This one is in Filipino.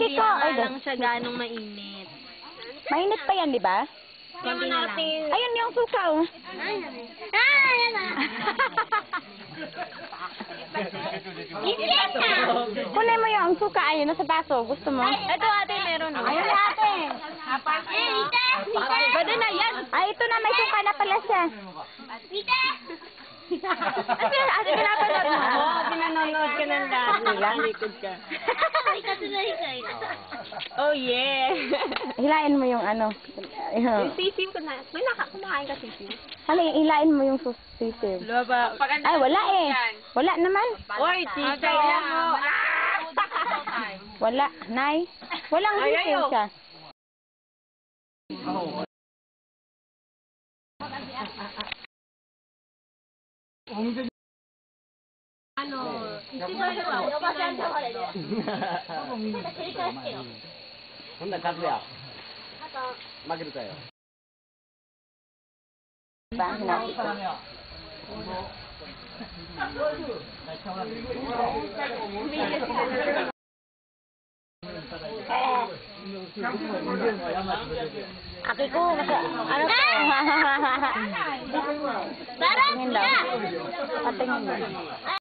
Hindi ko. nga Ay, lang siya ganong mainit. mainit pa yan, di ba? Konti na lang. Ayun yung suka, oh. Ayan na. Kunin mo yung suka, ayun, nasa baso. Gusto mo? Ito ate, meron. Ayun na, ate. Pwede na yan. Ay, ito na, may suka na pala siya. Ate, pinapanood mo. Oo, pinanonood ka ng dati. Likod ka. Oh, yeah. Hilain mo yung ano. Yung sisim ko na. May kumakain ka sisim. Ano, hilain mo yung sisim. Laba. Ay, wala eh. Wala naman. Oy, tita. Wala. Nay. Walang sisim siya. 혼자 가수야. 막이를 거예요. Diba? Hinati ko. Aki ko, ano to? Parang Tingin daw. Patingin daw.